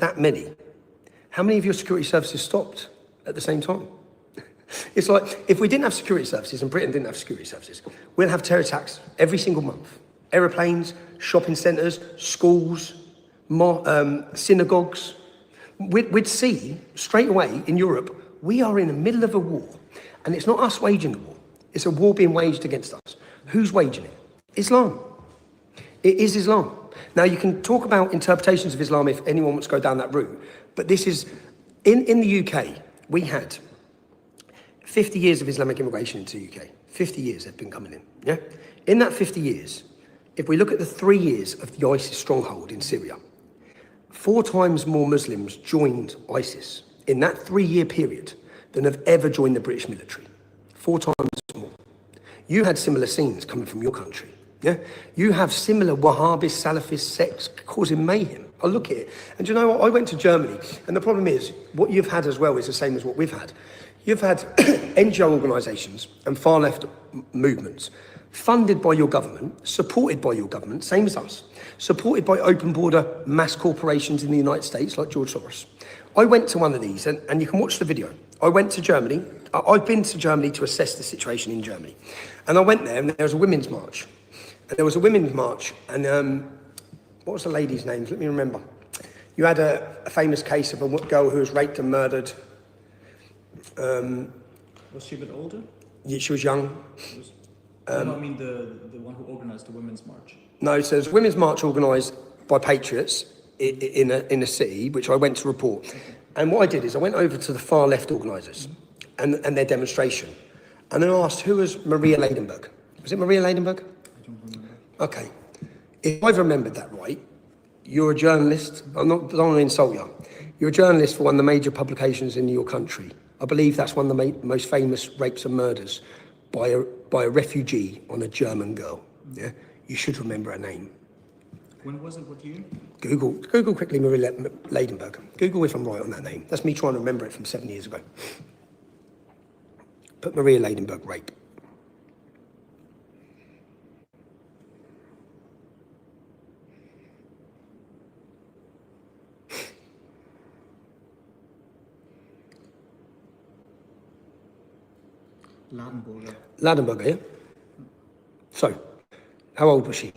that many, how many of your security services stopped at the same time? It's like, if we didn't have security services and Britain didn't have security services, we'll have terror attacks every single month. Aeroplanes, shopping centres, schools, synagogues. We'd see straight away in Europe, we are in the middle of a war. And it's not us waging the war. It's a war being waged against us. Who's waging it? Islam. It is Islam. Now, you can talk about interpretations of Islam if anyone wants to go down that route. But this is, in the UK, we had 50 years of Islamic immigration into the UK. 50 years they've been coming in, yeah? In that 50 years, if we look at the 3 years of the ISIS stronghold in Syria, 4 times more Muslims joined ISIS in that 3-year period than have ever joined the British military. 4 times more. You had similar scenes coming from your country, yeah? You have similar Wahhabist, Salafist sects causing mayhem. I look at it, and do you know what? I went to Germany, and the problem is, what you've had as well is the same as what we've had. You've had NGO organisations and far left movements funded by your government, supported by your government, same as us, supported by open border mass corporations in the United States like George Soros. I went to one of these, and you can watch the video. I went to Germany. I've been to Germany to assess the situation in Germany. And I went there, and there was a women's march. And what was the lady's name? Let me remember. You had a famous case of a girl who was raped and murdered. Was she a bit older? Yeah, she was young. I mean the one who organised the women's march. No, so there's a women's march organised by patriots in a city, which I went to report. Okay. And what I did is I went over to the far left organisers and their demonstration. And I asked, who was Maria Ladenburg? Was it Maria Ladenburg? I don't remember. Okay. If I've remembered that right, you're a journalist. I don't want to insult you. You're a journalist for one of the major publications in your country. I believe that's one of the most famous rapes and murders by a refugee on a German girl. Yeah, you should remember her name. When was it? What year? Google quickly Maria Ladenburg. Google if I'm right on that name. That's me trying to remember it from 7 years ago. Put Maria Ladenburg rape. Ladenburger, yeah? So, how old was she?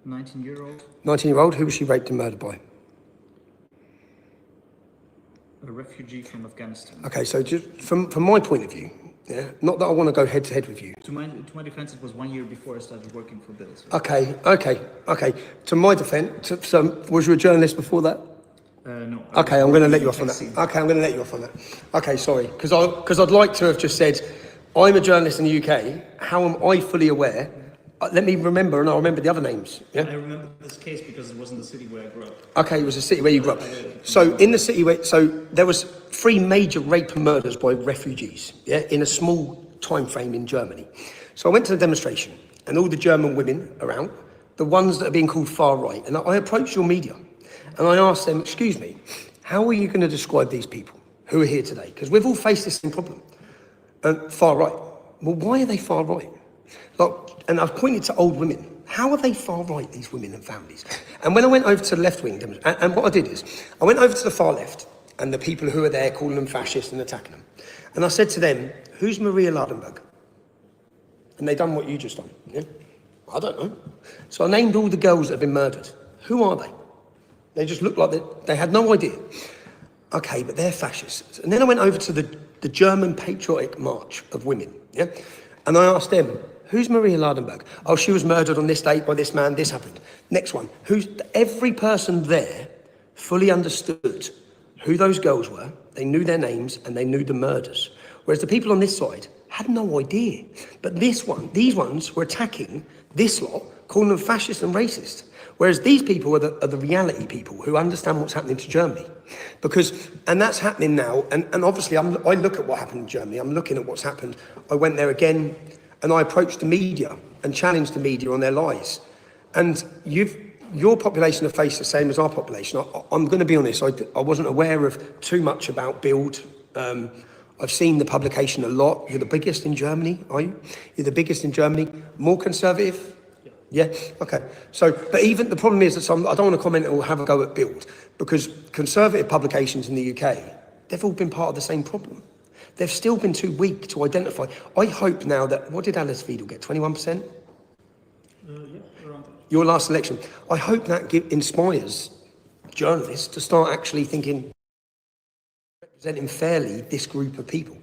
19-year-old. 19-year-old, who was she raped and murdered by? A refugee from Afghanistan. Okay, so just from my point of view, yeah, not that I want to go head to head with you. To my defense, it was 1 year before I started working for Bill. So. Okay. To my defense, so was you a journalist before that? No. Okay, I'm going to let you off on that. Okay, I'm going to let you off on that. Okay, sorry, because I'd like to have just said, I'm a journalist in the UK. How am I fully aware? Let me remember, and I'll remember the other names. Yeah. I remember this case because it was in the city where I grew up. Okay, it was a city where you grew up. So in the city there was 3 major rape and murders by refugees. Yeah, in a small time frame in Germany. So I went to the demonstration, and all the German women around, the ones that are being called far right, and I approached your media. And I asked them, excuse me, how are you going to describe these people who are here today? Because we've all faced this same problem. Far right. Well, why are they far right? And I've pointed to old women. How are they far right, these women and families? And when I went over to the left wing, and what I did is, I went over to the far left, and the people who are there calling them fascists and attacking them. And I said to them, who's Maria Ladenburg? And they done what you just done. Yeah? I don't know. So I named all the girls that have been murdered. Who are they? They just looked like they had no idea. Okay, but they're fascists. And then I went over to the German patriotic march of women, yeah? And I asked them, who's Maria Ladenburg? Oh, she was murdered on this date by this man, this happened. Next one, every person there fully understood who those girls were, they knew their names, and they knew the murders. Whereas the people on this side had no idea. But these ones were attacking this lot, calling them fascist and racist. Whereas these people are the reality people who understand what's happening to Germany. And that's happening now, and obviously I look at what happened in Germany, I'm looking at what's happened. I went there again, and I approached the media and challenged the media on their lies. And your population have faced the same as our population. I'm going to be honest, I wasn't aware of too much about Bild. I've seen the publication a lot. You're the biggest in Germany, are you? You're the biggest in Germany. More conservative? Yeah, okay. So, but even the problem is that I don't want to comment or have a go at Bild, Because conservative publications in the UK, they've all been part of the same problem. They've still been too weak to identify. I hope now that, what did Alice Weidel get, 21%? Yeah, around that. Your last election. I hope that inspires journalists to start actually thinking, representing fairly this group of people.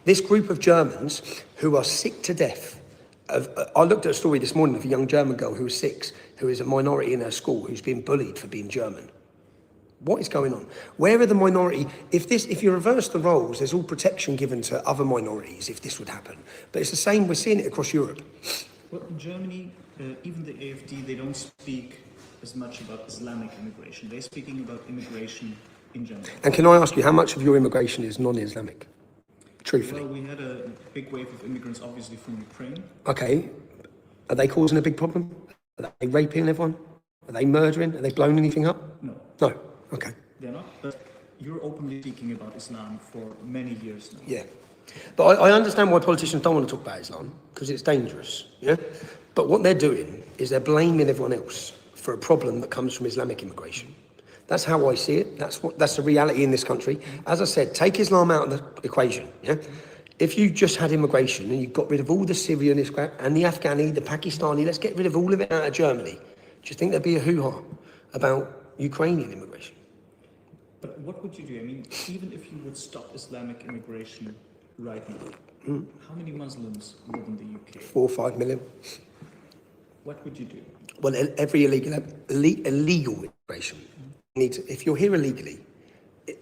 This group of Germans who are sick to death. I looked at a story this morning of a young German girl who was 6, who is a minority in her school, who's being bullied for being German. What is going on? Where are the minority? If you reverse the roles, there's all protection given to other minorities if this would happen. But it's the same, we're seeing it across Europe. Well, in Germany, even the AfD, they don't speak as much about Islamic immigration. They're speaking about immigration in general. And can I ask you, how much of your immigration is non-Islamic? Truthfully. Well, we had a big wave of immigrants, obviously, from Ukraine. Okay. Are they causing a big problem? Are they raping everyone? Are they murdering? Are they blowing anything up? No, No. Okay. they're not. But you're openly speaking about Islam for many years now. Yeah. But I understand why politicians don't want to talk about Islam, because it's dangerous, yeah? But what they're doing is they're blaming everyone else for a problem that comes from Islamic immigration. That's how I see it. That's the reality in this country. As I said, take Islam out of the equation, yeah? If you just had immigration and you got rid of all the Syrian and the Afghani, the Pakistani, let's get rid of all of it out of Germany. Do you think there'd be a hoo-ha about Ukrainian immigration? But what would you do? I mean, even if you would stop Islamic immigration right now, how many Muslims live in the UK? 4 or 5 million. What would you do? Well, every illegal immigration if you're here illegally,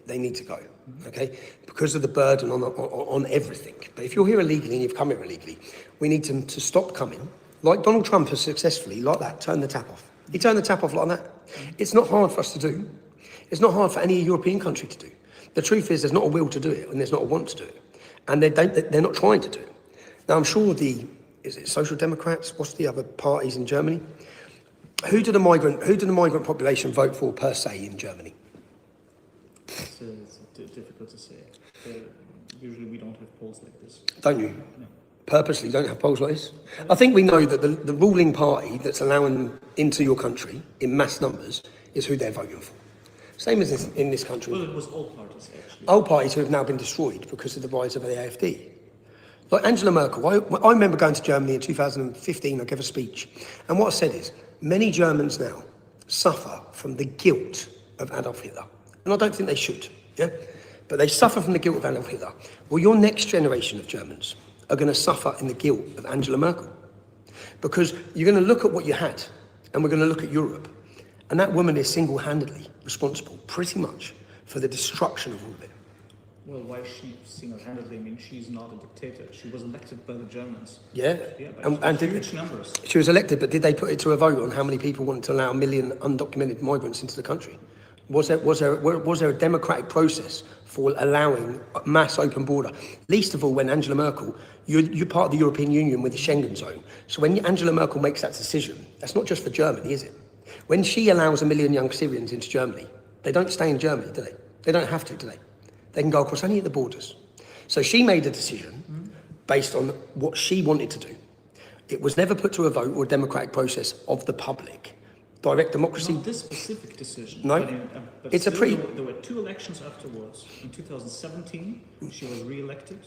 they need to go, okay? Because of the burden on everything. But if you're here illegally and you've come here illegally, we need them to stop coming. Like Donald Trump has successfully, like that, turned the tap off. He turned the tap off like that. It's not hard for us to do. It's not hard for any European country to do. The truth is there's not a will to do it and there's not a want to do it. And they're not trying to do it. Now, I'm sure is it Social Democrats? What's the other parties in Germany? Who do the migrant population vote for per se in Germany? It's difficult to say. Usually we don't have polls like this. Don't you? No. Purposely don't have polls like this? I think we know that the ruling party that's allowing them into your country in mass numbers is who they're voting for. Same as in this country. Well, it was all parties, actually. Old parties who have now been destroyed because of the rise of the AfD. Like Angela Merkel, I remember going to Germany in 2015, I gave a speech, and what I said is, many Germans now suffer from the guilt of Adolf Hitler. And I don't think they should, yeah? But they suffer from the guilt of Adolf Hitler. Well, your next generation of Germans are going to suffer in the guilt of Angela Merkel. Because you're going to look at what you had, and we're going to look at Europe. And that woman is single-handedly responsible, pretty much, for the destruction of all of it. Well, why is she single-handedly? I mean, she's not a dictator. She was elected by the Germans. Yeah, by huge numbers. She was elected, but did they put it to a vote on how many people wanted to allow a million undocumented migrants into the country? Was there a democratic process for allowing a mass open border? Least of all when Angela Merkel, you're part of the European Union with the Schengen zone. So when Angela Merkel makes that decision, that's not just for Germany, is it? When she allows a million young Syrians into Germany, they don't stay in Germany, do they? They don't have to, do they? They can go across any of the borders. So she made a decision based on what she wanted to do. It was never put to a vote or a democratic process of the public. Direct democracy. Not this specific decision. No, but it's still, a pre. There were 2 elections afterwards. In 2017, she was re-elected,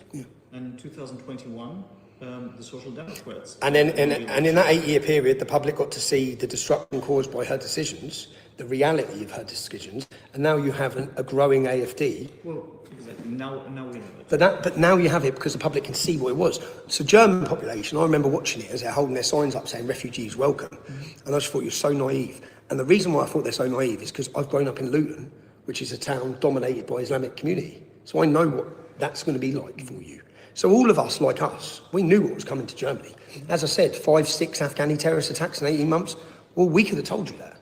and in 2021, the Social Democrats. And then, and in that 8-year period, the public got to see the destruction caused by her decisions, the reality of her decisions, and now you have a growing AfD. Well, exactly. Now we have it. But now you have it because the public can see what it was. So German population, I remember watching it as they're holding their signs up saying refugees welcome. And I just thought you're so naive. And the reason why I thought they're so naive is because I've grown up in Luton, which is a town dominated by Islamic community. So I know what that's going to be like for you. So all of us, like us, we knew what was coming to Germany. As I said, 5, 6 Afghani terrorist attacks in 18 months. Well, we could have told you that.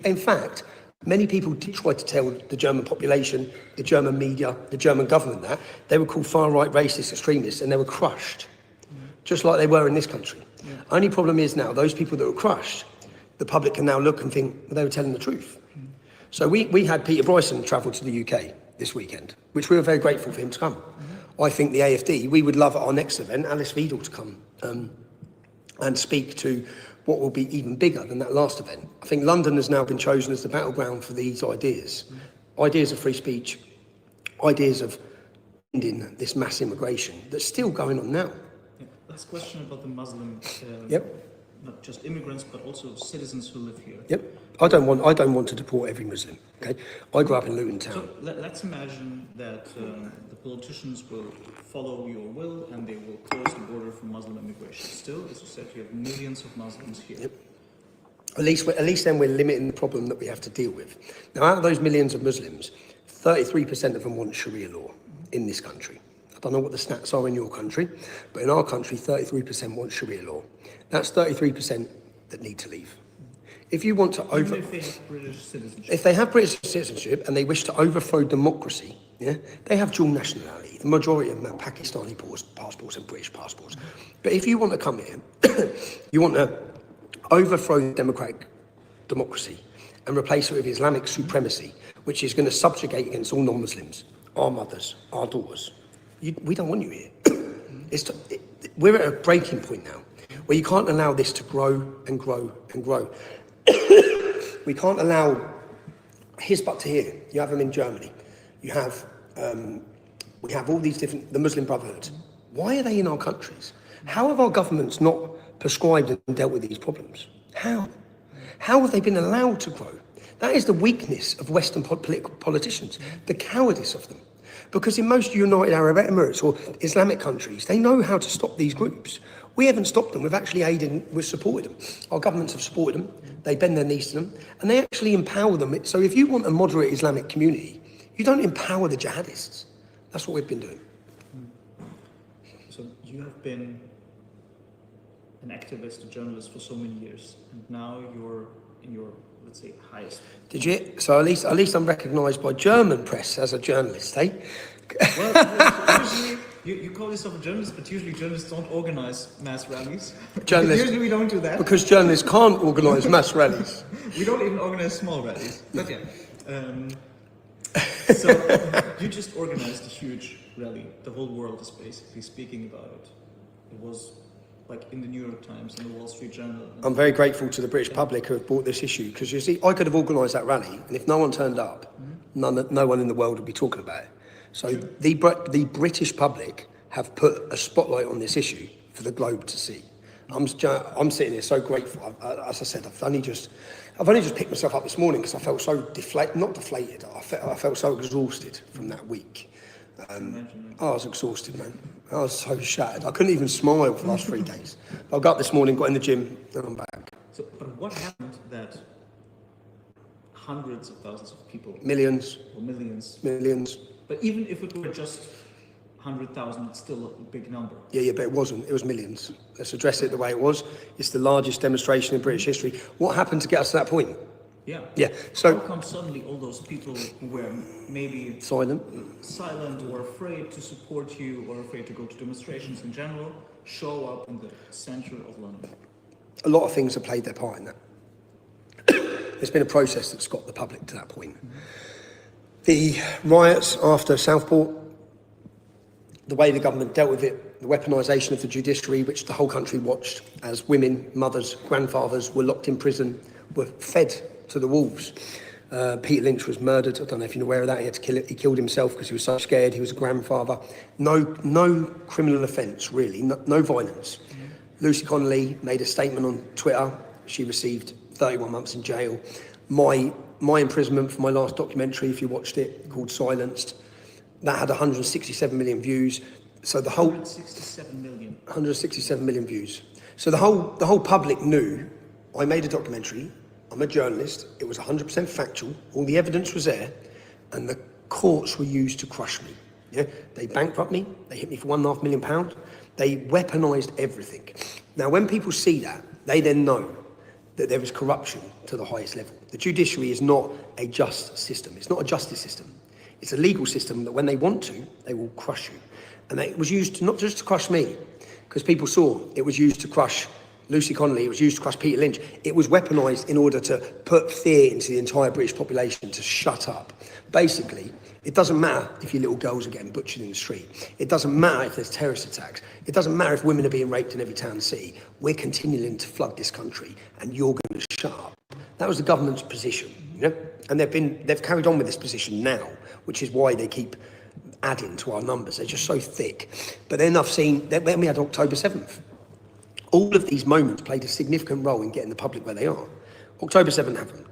In fact, many people did try to tell the German population, the German media, the German government that they were called far-right racist extremists and they were crushed, just like they were in this country. Only problem is now, those people that were crushed, the public can now look and think, well, they were telling the truth. So we had Peter Bryson travel to the UK this weekend, which we were very grateful for him to come. I think the AfD, we would love at our next event, Alice Weidel to come and speak to what will be even bigger than that last event. I think London has now been chosen as the battleground for these ideas. Ideas of free speech, ideas of ending this mass immigration that's still going on now. Yeah. Last question about the Muslim, Yep. not just immigrants, but also citizens who live here. Yep. I don't want to deport every Muslim. Okay. I grew up in Luton So Town. let's imagine that the politicians will follow your will and they will close the border for Muslim immigration. Still, as you said, you have millions of Muslims here. Yep. At least then we're limiting the problem that we have to deal with. Now, out of those millions of Muslims, 33% of them want Sharia law in this country. I don't know what the stats are in your country, but in our country, 33% want Sharia law. That's 33% that need to leave. If you want to Even if they have British citizenship. If they have British citizenship and they wish to overthrow democracy, yeah, they have dual nationality. The majority of them have Pakistani passports and British passports. But if you want to come here, you want to overthrow democratic democracy and replace it with Islamic supremacy, which is going to subjugate against all non-Muslims, our mothers, our daughters. We don't want you here. We're at a breaking point now, where you can't allow this to grow and grow and grow. We can't allow Hizb to here. You have them in Germany. You have, we have all these different, the Muslim Brotherhood. Why are they in our countries? How have our governments not prescribed and dealt with these problems? How? How have they been allowed to grow? That is the weakness of Western political politicians, the cowardice of them. Because in most United Arab Emirates or Islamic countries, they know how to stop these groups. We haven't stopped them, we've actually aided, we've supported them. Our governments have supported them, they bend their knees to them, and they actually empower them. So if you want a moderate Islamic community, you don't empower the jihadists. That's what we've been doing. So you have been an activist, a journalist for so many years, and now you're in your, let's say, highest. Did you? So at least I'm recognised by German press as a journalist, eh? Well, usually you call yourself a journalist, but usually journalists don't organize mass rallies. Usually we don't do that. Because journalists can't organise mass rallies. We don't even organize small rallies. But yeah. So you just organized a huge rally. The whole world is basically speaking about it. It was like in the New York Times and the Wall Street Journal. I'm very grateful to the British public who have brought this issue, because you see, I could have organised that rally, and if no one turned up, no one in the world would be talking about it. So the British public have put a spotlight on this issue for the globe to see. I'm sitting here so grateful. As I said, I've only just picked myself up this morning because I felt so not deflated. I felt so exhausted from that week. I was exhausted, man. I was so shattered. I couldn't even smile for the last 3 days. I got up this morning, got in the gym, and I'm back. So, but what happened that hundreds of thousands of people, Millions, or millions, but even if it were just 100,000, it's still a big number. Yeah, but it wasn't. It was millions. Let's address it the way it was. It's the largest demonstration in British history. What happened to get us to that point? Yeah. Yeah. So how come suddenly all those people who were maybe silent. or afraid to support you or afraid to go to demonstrations in general show up in the center of London? A lot of things have played their part in that. There's been a process that's got the public to that point. The riots after Southport, the way the government dealt with it, the weaponisation of the judiciary, which the whole country watched as women, mothers, grandfathers were locked in prison, were fed to the wolves. Peter Lynch was murdered. I don't know if you're aware of that. He had to kill it. He killed himself because he was so scared. He was a grandfather. No criminal offence, really. No violence. Lucy Connolly made a statement on Twitter. She received 31 months in jail. My imprisonment for my last documentary, if you watched it, called Silenced, that had 167 million views. So the whole 167 million. 167 million views. So the whole public knew I made a documentary. I'm a journalist. It was 100% factual. All the evidence was there, and the courts were used to crush me. Yeah, they bankrupt me. They hit me for £1.5 million. They weaponised everything. Now, when people see that, they then know that there is corruption to the highest level. The judiciary is not a just system. It's not a justice system. It's a legal system that when they want to, they will crush you. And it was used not just to crush me, because people saw it was used to crush Lucy Connolly, it was used to crush Peter Lynch. It was weaponised in order to put fear into the entire British population to shut up. Basically, it doesn't matter if your little girls are getting butchered in the street. It doesn't matter if there's terrorist attacks. It doesn't matter if women are being raped in every town and city. We're continuing to flood this country and you're going to shut up. That was the government's position, you know? And they've carried on with this position now, which is why they keep adding to our numbers. They're just so thick. But then I've seen, when we had October 7th, all of these moments played a significant role in getting the public where they are. October 7th happened.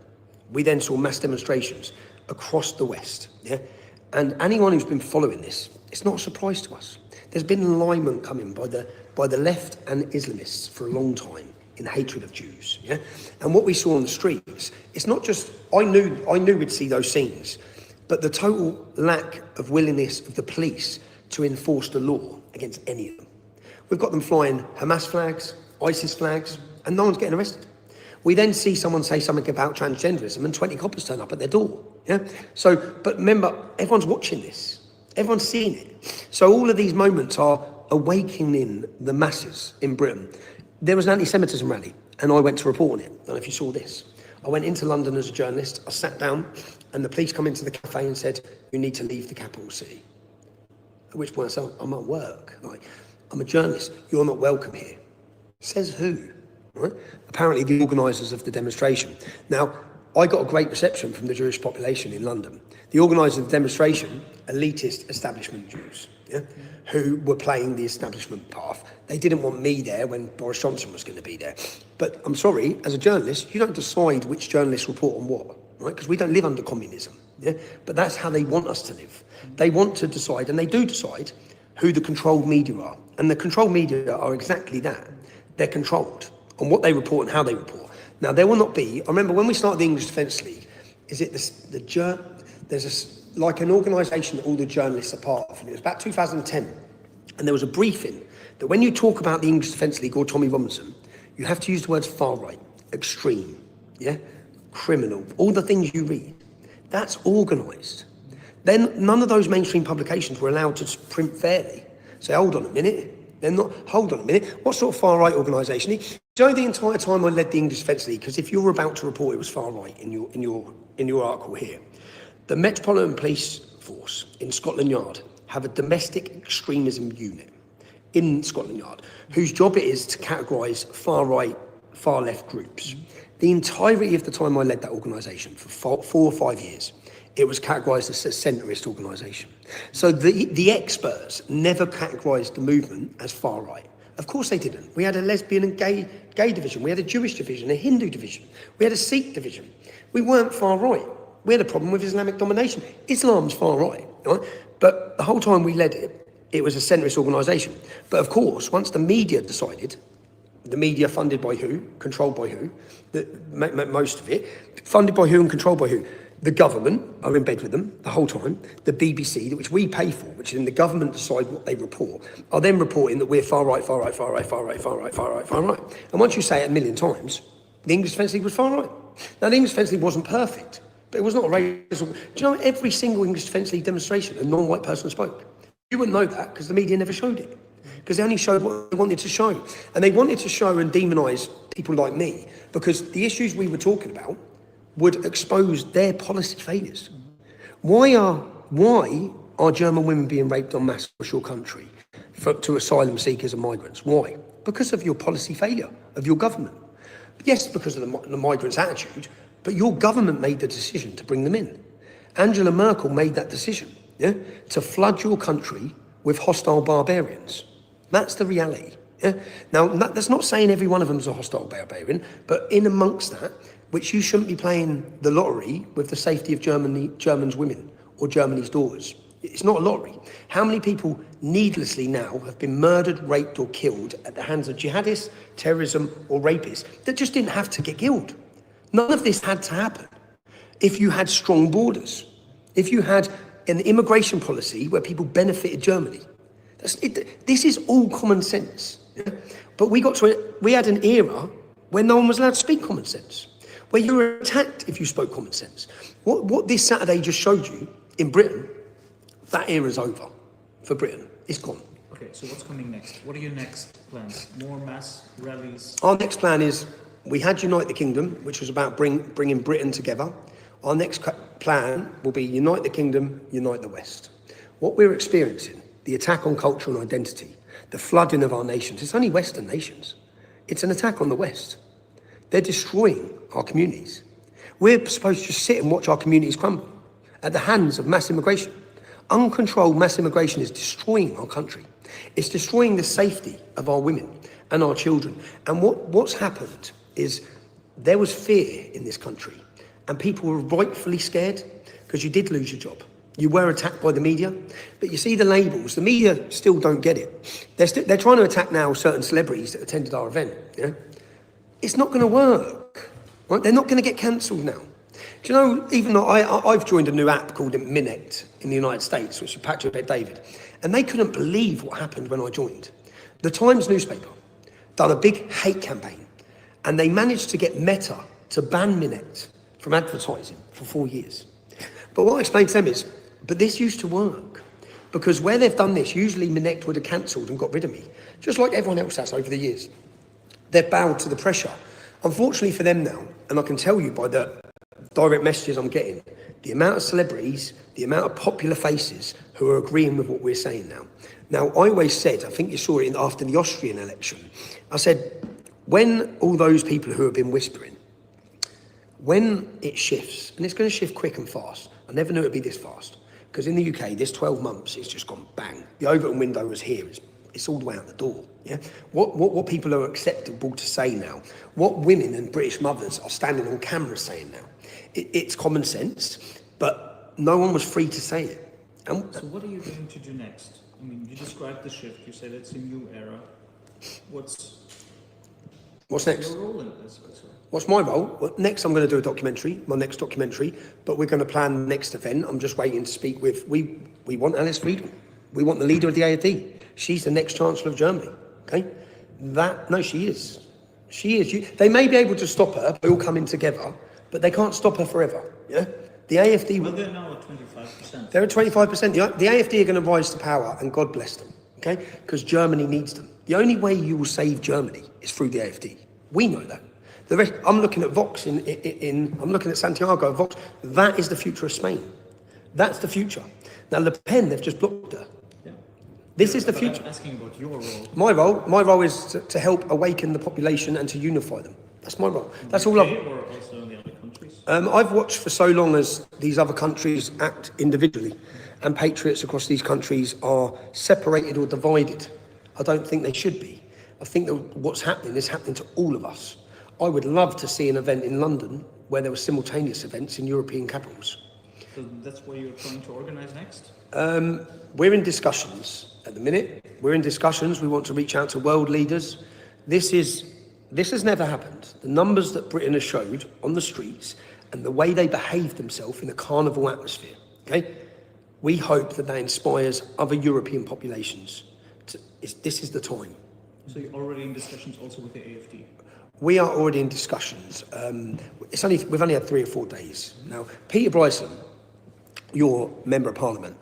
We then saw mass demonstrations across the West, yeah? And anyone who's been following this, it's not a surprise to us. There's been alignment coming by the left and Islamists for a long time in hatred of Jews, yeah? And what we saw on the streets, it's not just, I knew we'd see those scenes, but the total lack of willingness of the police to enforce the law against any of them. We've got them flying Hamas flags, ISIS flags, and no one's getting arrested. We then see someone say something about transgenderism and 20 coppers turn up at their door. Yeah. So, but remember, everyone's watching this. Everyone's seeing it. So all of these moments are awakening the masses in Britain. There was an anti-Semitism rally, and I went to report on it. I don't know if you saw this. I went into London as a journalist. I sat down, and the police come into the cafe and said, "You need to leave the capital city." At which point I said, "I'm at work. Like, I'm a journalist. You're not welcome here." Says who? Right? Apparently the organisers of the demonstration. Now, I got a great reception from the Jewish population in London. The organisers of the demonstration, elitist establishment Jews, yeah, who were playing the establishment path. They didn't want me there when Boris Johnson was going to be there. But I'm sorry, as a journalist, you don't decide which journalists report on what, right? Because we don't live under communism, yeah? But that's how they want us to live. They want to decide, and they do decide, who the controlled media are. And the controlled media are exactly that. They're controlled on what they report and how they report. Now, there will not be, I remember when we started the English Defence League, there's like an organisation that all the journalists are part of, and it was about 2010, and there was a briefing that when you talk about the English Defence League or Tommy Robinson, you have to use the words far right, extreme, yeah, criminal, all the things you read. That's organised. Then none of those mainstream publications were allowed to print fairly. Say, hold on a minute. They're not, hold on a minute, what sort of far-right organisation? Do you know the entire time I led the English Defence League, because if you're about to report it was far-right in your article here, the Metropolitan Police Force in Scotland Yard have a domestic extremism unit in Scotland Yard, whose job it is to categorise far-right, far-left groups. The entirety of the time I led that organisation, for 4 or 5 years, it was categorised as a centrist organisation. So the experts never categorised the movement as far right. Of course they didn't. We had a lesbian and gay division. We had a Jewish division, a Hindu division. We had a Sikh division. We weren't far right. We had a problem with Islamic domination. Islam's far right, right? But the whole time we led it, it was a centrist organisation. But of course, once the media decided, the media funded by who, controlled by who, most of it, funded by who and controlled by who? The government are in bed with them the whole time. The BBC, which we pay for, which then the government decide what they report, are then reporting that we're far right, far right, far right, far right, far right, far right, far right. And once you say it a million times, the English Defence League was far right. Now, the English Defence League wasn't perfect, but it was not a racist. Do you know every single English Defence League demonstration, a non-white person spoke? You wouldn't know that because the media never showed it. Because they only showed what they wanted to show. And they wanted to show and demonise people like me because the issues we were talking about would expose their policy failures. Why are German women being raped en masse across your country to asylum seekers and migrants? Why? Because of your policy failure of your government. Yes, because of the migrants' attitude, but your government made the decision to bring them in. Angela Merkel made that decision, yeah, to flood your country with hostile barbarians. That's the reality. Yeah? Now, that's not saying every one of them is a hostile barbarian, but in amongst that, which you shouldn't be playing the lottery with the safety of Germany's women or Germany's daughters. It's not a lottery. How many people needlessly now have been murdered, raped or killed at the hands of jihadists, terrorism or rapists that just didn't have to get killed? None of this had to happen if you had strong borders, if you had an immigration policy where people benefited Germany. This is all common sense. Yeah? But we had an era where no one was allowed to speak common sense, where you were attacked if you spoke common sense. What this Saturday just showed you in Britain, that era's over for Britain. It's gone. Okay, so what's coming next? What are your next plans? More mass rallies? Our next plan is, we had Unite the Kingdom, which was about bringing Britain together. Our next plan will be Unite the Kingdom, Unite the West. What we're experiencing, the attack on culture and identity, the flooding of our nations, it's only Western nations. It's an attack on the West. They're destroying our communities. We're supposed to just sit and watch our communities crumble at the hands of mass immigration. Uncontrolled mass immigration is destroying our country. It's destroying the safety of our women and our children. And what's happened is there was fear in this country, and people were rightfully scared because you did lose your job. You were attacked by the media, but you see the labels. The media still don't get it. They're trying to attack now certain celebrities that attended our event. You know? It's not going to work. Right? They're not going to get cancelled now. Do you know, even though I've joined a new app called Minect in the United States, which is Patrick Bet-David, and they couldn't believe what happened when I joined. The Times newspaper done a big hate campaign, and they managed to get Meta to ban Minect from advertising for 4 years. But what I explained to them is, but this used to work, because where they've done this, usually Minect would have cancelled and got rid of me, just like everyone else has over the years. They've bowed to the pressure. Unfortunately for them now, and I can tell you by the direct messages I'm getting, the amount of celebrities, the amount of popular faces who are agreeing with what we're saying now. Now, I always said, I think you saw it after the Austrian election, I said, when all those people who have been whispering, when it shifts, and it's going to shift quick and fast, I never knew it'd be this fast, because in the UK, this 12 months, it's just gone bang. The Overton window was here, it's all the way out the door. Yeah, what people are acceptable to say now, what women and British mothers are standing on camera saying now, it's common sense, but no one was free to say it. So what are you going to do next? I mean, you described the shift, you said it's a new era. What's next? your role in this? What's my role? Well, next I'm going to do a documentary, my next documentary, but we're going to plan the next event. I'm just waiting to speak with, we want Alice Friedman. We want the leader of the AfD. She's the next Chancellor of Germany, okay? She is. She is. They may be able to stop her by all coming together, but they can't stop her forever, yeah? The AfD... Well, they're now at 25%. They're at 25%. The AfD are going to rise to power, and God bless them, okay? Because Germany needs them. The only way you will save Germany is through the AfD. We know that. The rest, I'm looking at Vox I'm looking at Santiago, Vox. That is the future of Spain. That's the future. Now, Le Pen, they've just blocked her. Yeah. This is the future. I'm asking about your role. My role is to help awaken the population and to unify them. That's my role. That's all I've... Or also in the other countries? I've watched for so long as these other countries act individually, and patriots across these countries are separated or divided. I don't think they should be. I think that what's happening is happening to all of us. I would love to see an event in London where there were simultaneous events in European capitals. So that's what you're trying to organise next? We're in discussions at the minute. We're in discussions. We want to reach out to world leaders. This has never happened. The numbers that Britain has showed on the streets and the way they behave themselves in a carnival atmosphere, okay? We hope that inspires other European populations. This is the time. So you're already in discussions also with the AfD? We are already in discussions. We've only had 3 or 4 days. Now, Peter Bryson, your Member of Parliament,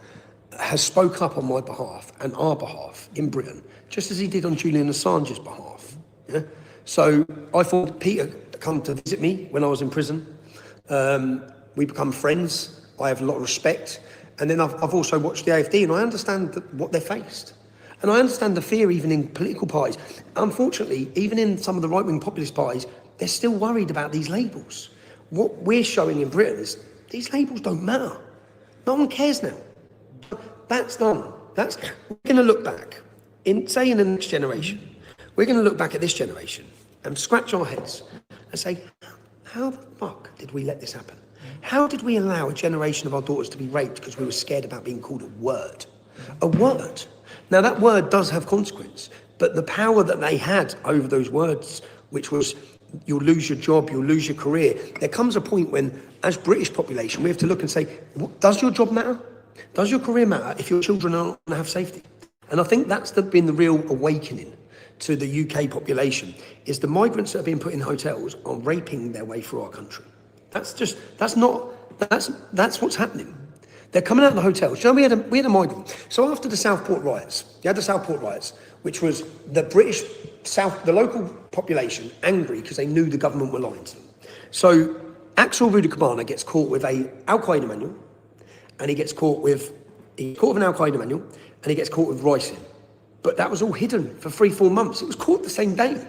has spoke up on my behalf and our behalf in Britain, just as he did on Julian Assange's behalf. Yeah? So I thought Peter come to visit me when I was in prison. We become friends. I have a lot of respect. And then I've also watched the AfD, and I understand what they're faced. And I understand the fear even in political parties. Unfortunately, even in some of the right-wing populist parties, they're still worried about these labels. What we're showing in Britain is these labels don't matter. No one cares now. That's done. We're going to look back, in the next generation, we're going to look back at this generation and scratch our heads and say, how the fuck did we let this happen? How did we allow a generation of our daughters to be raped because we were scared about being called a word? A word. Now, that word does have consequence, but the power that they had over those words, which was you'll lose your job, you'll lose your career, there comes a point when, as British population, we have to look and say, does your job matter? Does your career matter if your children are not going to have safety? And I think that's been the real awakening to the UK population, is the migrants that are being put in hotels are raping their way through our country. That's what's happening. They're coming out of the hotels. You know, we had a migrant. So after the Southport riots, you had the Southport riots, which was the British the local population angry because they knew the government were lying to them. So Axel Rudakabana gets caught with a Al-Qaeda manual, and he gets caught with an Al-Qaeda manual, and he gets caught with ricin. But that was all hidden for 3-4 months. It was caught the same day.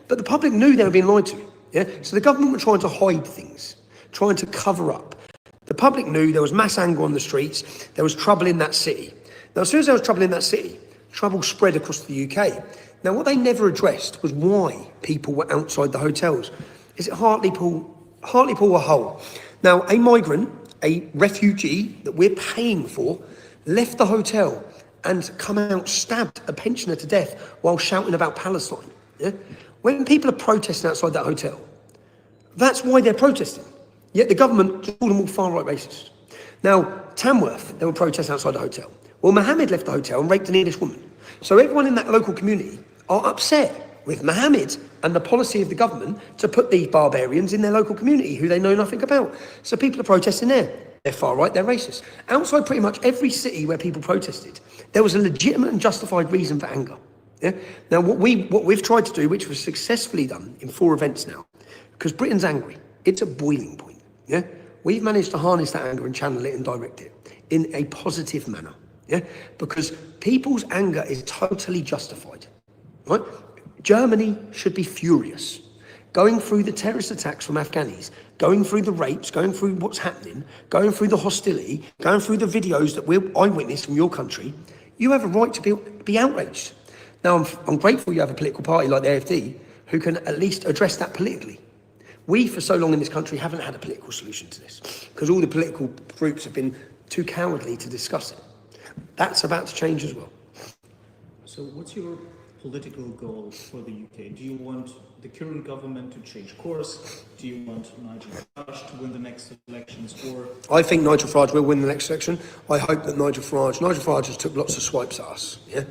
But the public knew they were being lied to. Yeah? So the government were trying to hide things, trying to cover up. The public knew there was mass anger on the streets. There was trouble in that city. Now, as soon as there was trouble in that city, trouble spread across the UK. Now, what they never addressed was why people were outside the hotels. Is it Hartlepool or Hull? Now, a migrant, a refugee that we're paying for, left the hotel and come out, stabbed a pensioner to death while shouting about Palestine. Yeah? When people are protesting outside that hotel, that's why they're protesting. Yet the government just called them all far-right racists. Now, Tamworth, they were protesting outside the hotel. Well, Mohammed left the hotel and raped an English woman. So everyone in that local community are upset with Mohammed and the policy of the government to put these barbarians in their local community who they know nothing about. So people are protesting there. They're far right, they're racist. Outside pretty much every city where people protested, there was a legitimate and justified reason for anger. Yeah? Now, what we've tried to do, which was successfully done in 4 events now, because Britain's angry, it's at boiling point. Yeah? We've managed to harness that anger and channel it and direct it in a positive manner. Yeah? Because people's anger is totally justified. Right? Germany should be furious. Going through the terrorist attacks from Afghanis, going through the rapes, going through what's happening, going through the hostility, going through the videos that we're eyewitness from your country, you have a right to be outraged. Now, I'm grateful you have a political party like the AfD who can at least address that politically. We, for so long in this country, haven't had a political solution to this because all the political groups have been too cowardly to discuss it. That's about to change as well. So what's your political goal for the UK? Do you want the current government to change course? Do you want Nigel Farage to win the next elections? Or I think Nigel Farage will win the next election. I hope that Nigel Farage has took lots of swipes at us. Yeah,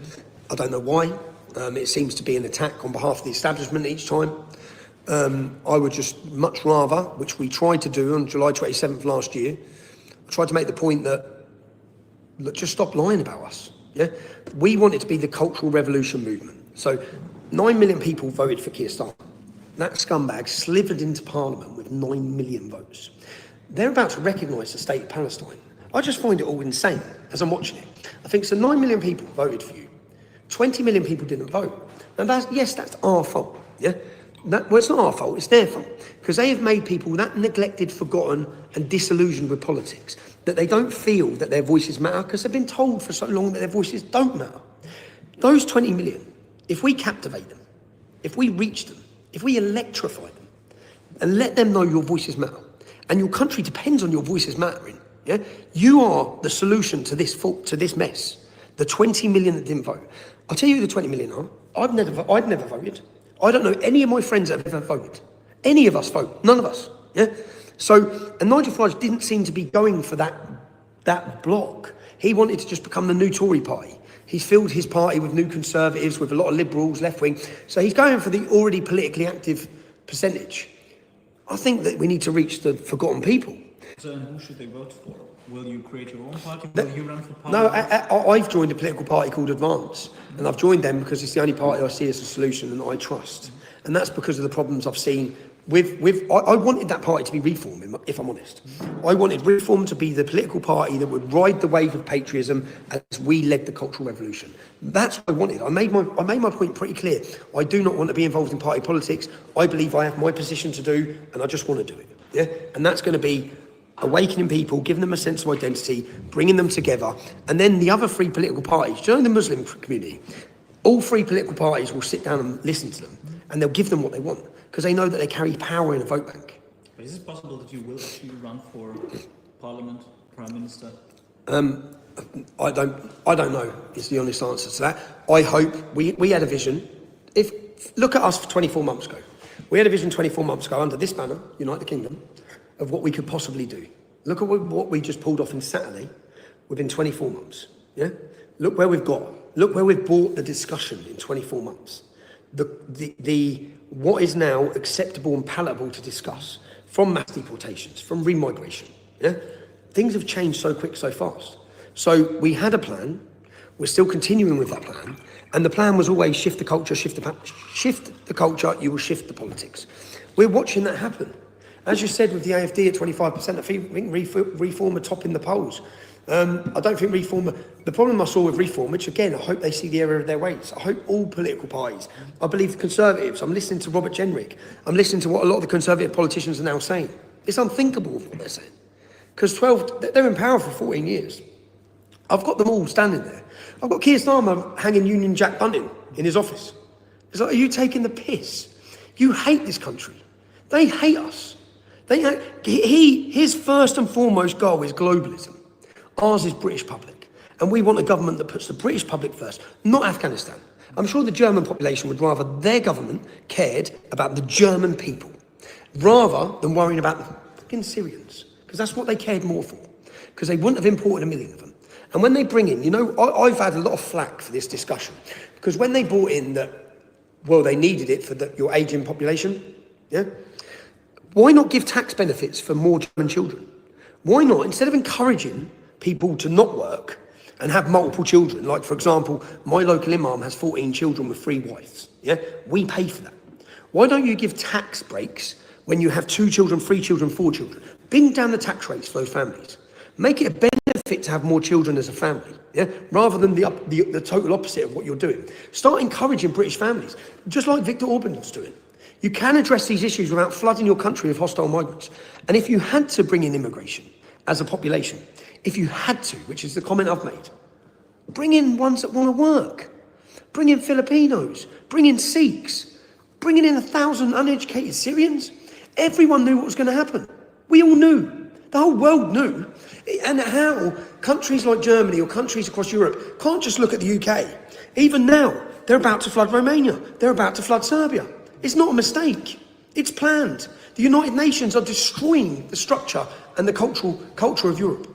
I don't know why. It seems to be an attack on behalf of the establishment each time. I would just much rather, which we tried to do on July 27th last year, I tried to make the point that, look, just stop lying about us. Yeah, we want it to be the cultural revolution movement. So 9 million people voted for Keir Starmer. That scumbag slithered into Parliament with 9 million votes. They're about to recognise the state of Palestine. I just find it all insane as I'm watching it. I think so 9 million people voted for you. 20 million people didn't vote. And that's our fault. Yeah. Well, it's not our fault, it's their fault. Because they have made people that neglected, forgotten and disillusioned with politics that they don't feel that their voices matter because they've been told for so long that their voices don't matter. Those 20 million, if we captivate them, if we reach them, if we electrify them and let them know your voices matter, and your country depends on your voices mattering, yeah, you are the solution to this fault, to this mess. The 20 million that didn't vote. I'll tell you who the 20 million are. I've never voted. I don't know any of my friends that have ever voted. Any of us vote, none of us. Yeah. So, and Nigel Farage didn't seem to be going for that block. He wanted to just become the new Tory party. He's filled his party with new Conservatives, with a lot of Liberals, left wing. So he's going for the already politically active percentage. I think that we need to reach the forgotten people. So, and who should they vote for? Will you create your own party? Will you run for parliament? No, I've joined a political party called Advance, and I've joined them because it's the only party I see as a solution and I trust. And that's because of the problems I've seen I wanted that party to be Reform, if I'm honest. I wanted Reform to be the political party that would ride the wave of patriotism as we led the cultural revolution. That's what I wanted. I made my point pretty clear. I do not want to be involved in party politics. I believe I have my position to do, and I just want to do it. Yeah, and that's going to be awakening people, giving them a sense of identity, bringing them together, and then the other 3 political parties. Do you know the Muslim community? All 3 political parties will sit down and listen to them, and they'll give them what they want because they know that they carry power in a vote bank. But is it possible that you will actually run for Parliament, Prime Minister? I don't know is the honest answer to that. I hope we had a vision. Look at us for 24 months ago. We had a vision 24 months ago under this banner, Unite the Kingdom, of what we could possibly do. Look at what we just pulled off in Saturday within 24 months. Yeah? Look where we've got. Look where we've brought the discussion in 24 months. What is now acceptable and palatable to discuss, from mass deportations, from remigration. Yeah? things have changed so quick, so fast. So we had a plan, we're still continuing with that plan, and the plan was always shift the culture, shift the culture, you will shift the politics. We're watching that happen. As you said with the AFD at 25%, I think Reform are top in the polls. I don't think Reform, the problem I saw with Reform, which again, I hope they see the error of their ways. I hope all political parties, I believe the Conservatives, I'm listening to Robert Jenrick, I'm listening to what a lot of the Conservative politicians are now saying. It's unthinkable what they're saying. Because they're in power for 14 years. I've got them all standing there. I've got Keir Starmer hanging Union Jack Bunting in his office. It's like, are you taking the piss? You hate this country. They hate us. His first and foremost goal is globalism. Ours is British public. And we want a government that puts the British public first, not Afghanistan. I'm sure the German population would rather their government cared about the German people, rather than worrying about the fucking Syrians, because that's what they cared more for, because they wouldn't have imported 1 million of them. And when they bring in, you know, I've had a lot of flack for this discussion, because when they brought in that, well, they needed it for your ageing population, yeah? Why not give tax benefits for more German children? Why not, instead of encouraging people to not work and have multiple children, like for example, my local imam has 14 children with 3 wives, yeah? We pay for that. Why don't you give tax breaks when you have 2 children, 3 children, 4 children? Bring down the tax rates for those families. Make it a benefit to have more children as a family, yeah? Rather than the total opposite of what you're doing. Start encouraging British families, just like Viktor Orban's doing. You can address these issues without flooding your country with hostile migrants. And if you had to bring in immigration as a population, if you had to, which is the comment I've made, bring in ones that want to work. Bring in Filipinos, bring in Sikhs, bringing in 1,000 uneducated Syrians. Everyone knew what was going to happen. We all knew. The whole world knew. And how countries like Germany or countries across Europe can't just look at the UK. Even now, they're about to flood Romania. They're about to flood Serbia. It's not a mistake. It's planned. The United Nations are destroying the structure and the culture of Europe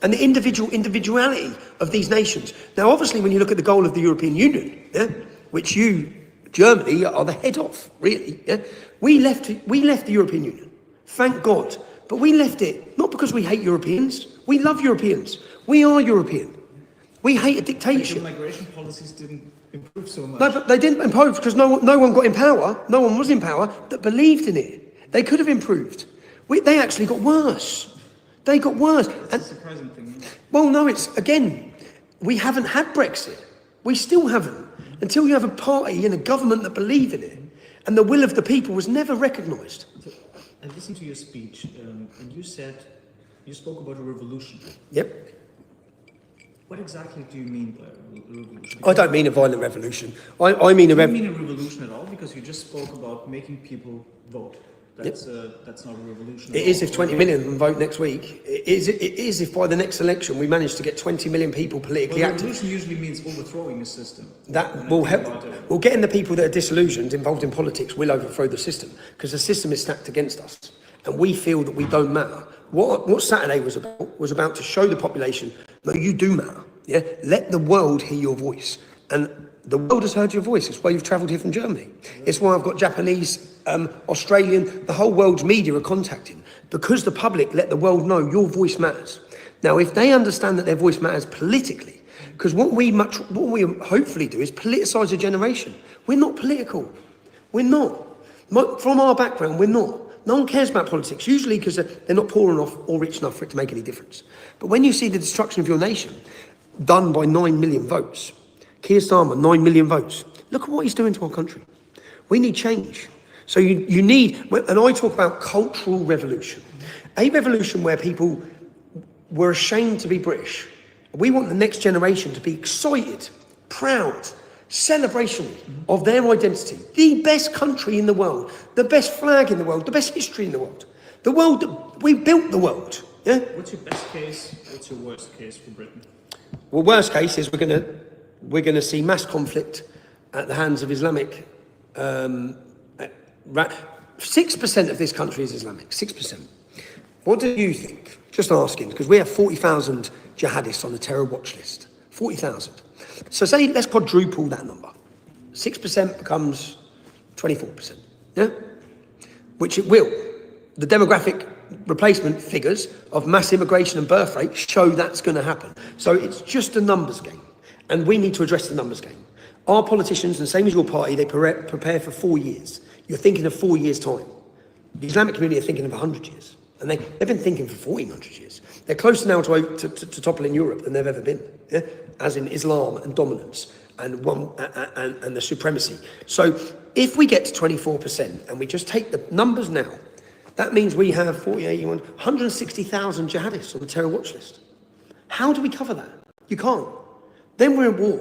and the individuality of these nations. Now, obviously, when you look at the goal of the European Union, yeah, which you, Germany, are the head of, really, yeah, we left the European Union. Thank God. But we left it not because we hate Europeans. We love Europeans. We are European. We hate a dictatorship. But your migration policies didn't improve so much. No, but they didn't improve because no one got in power. No one was in power that believed in it. They could have improved. They actually got worse. They got worse. That's a surprising thing. Well, no, it's, again, we haven't had Brexit. We still haven't. Until you have a party and a government that believe in it. And the will of the people was never recognised. I listened to your speech, and you spoke about a revolution. Yep. What exactly do you mean by a revolution? I don't mean a violent revolution. I mean a Do you mean a revolution at all? Because you just spoke about making people vote. That's not a revolution. It is if 20 million vote next week. It is if by the next election we manage to get 20 million people politically active. Revolution usually means overthrowing a system. That will help. Well, getting the people that are disillusioned, involved in politics, will overthrow the system because the system is stacked against us, and we feel that we don't matter. What Saturday was about to show the population, no, you do matter. Yeah, let the world hear your voice, and the world has heard your voice. It's why you've travelled here from Germany. It's why I've got Japanese, Australian, the whole world's media are contacting, because the public let the world know your voice matters. Now, if they understand that their voice matters politically, because what we hopefully do is politicise a generation. We're not political. We're not. From our background, we're not. No one cares about politics, usually because they're not poor enough or rich enough for it to make any difference. But when you see the destruction of your nation done by 9 million votes, Keir Starmer, 9 million votes, look at what he's doing to our country. We need change. So you need, and I talk about cultural revolution, a revolution where people were ashamed to be British. We want the next generation to be excited, proud, celebration of their identity. The best country in the world, the best flag in the world, the best history in the world. The world, we built the world. Yeah. What's your best case? What's your worst case for Britain? Well, worst case is we're going to see mass conflict at the hands of Islamic. 6% of this country is Islamic. 6%. What do you think? Just asking, because we have 40,000 jihadists on the terror watch list. 40,000. So say, let's quadruple that number. 6% becomes 24%, yeah? Which it will. The demographic replacement figures of mass immigration and birth rate show that's going to happen. So it's just a numbers game, and we need to address the numbers game. Our politicians, and same as your party, they prepare for 4 years. You're thinking of 4 years' time. The Islamic community are thinking of 100 years, and they've been thinking for 1400 years. They're closer now to toppling Europe than they've ever been, yeah? As in Islam and dominance and the supremacy. So if we get to 24% and we just take the numbers now, that means we have 160,000 jihadists on the terror watch list. How do we cover that? You can't. Then we're in war,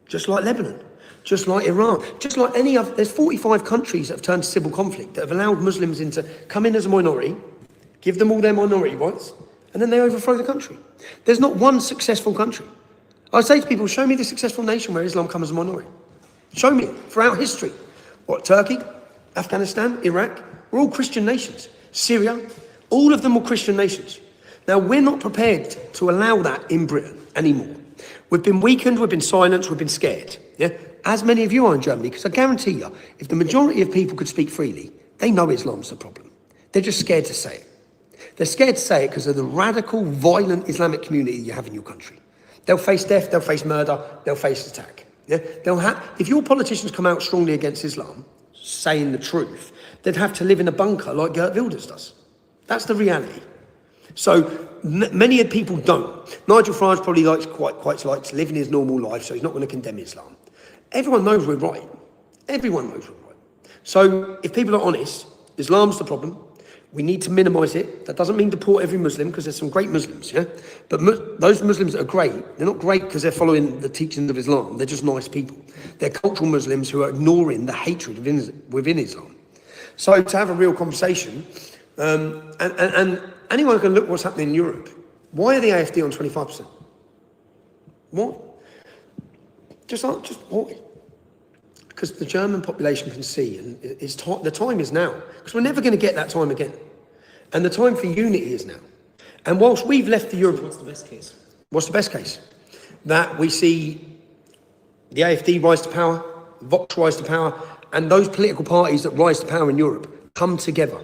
just like Lebanon, just like Iran, just like any other. There's 45 countries that have turned to civil conflict, that have allowed Muslims to come in as a minority, give them all their minority rights, and then they overthrow the country. There's not one successful country. I say to people, show me the successful nation where Islam comes as a minority. Show me it throughout history. What, Turkey, Afghanistan, Iraq? We're all Christian nations. Syria, all of them were Christian nations. Now, we're not prepared to allow that in Britain anymore. We've been weakened, we've been silenced, we've been scared. Yeah? As many of you are in Germany, because I guarantee you, if the majority of people could speak freely, they know Islam's the problem. They're just scared to say it. They're scared to say it because of the radical, violent Islamic community you have in your country. They'll face death, they'll face murder, they'll face attack. Yeah? If your politicians come out strongly against Islam, saying the truth, they'd have to live in a bunker like Geert Wilders does. That's the reality. So many people don't. Nigel Farage probably quite likes living his normal life, so he's not going to condemn Islam. Everyone knows we're right. Everyone knows we're right. So if people are honest, Islam's the problem. We need to minimise it. That doesn't mean deport every Muslim, because there's some great Muslims, yeah? But those Muslims that are great, they're not great because they're following the teachings of Islam. They're just nice people. They're cultural Muslims who are ignoring the hatred within Islam. So to have a real conversation, and anyone can look what's happening in Europe. Why are the AfD on 25%? What? Just why? Because the German population can see, and the time is now. Because we're never going to get that time again. And the time for unity is now. And whilst we've left the Europe... What's the best case? What's the best case? That we see the AfD rise to power, Vox rise to power, and those political parties that rise to power in Europe come together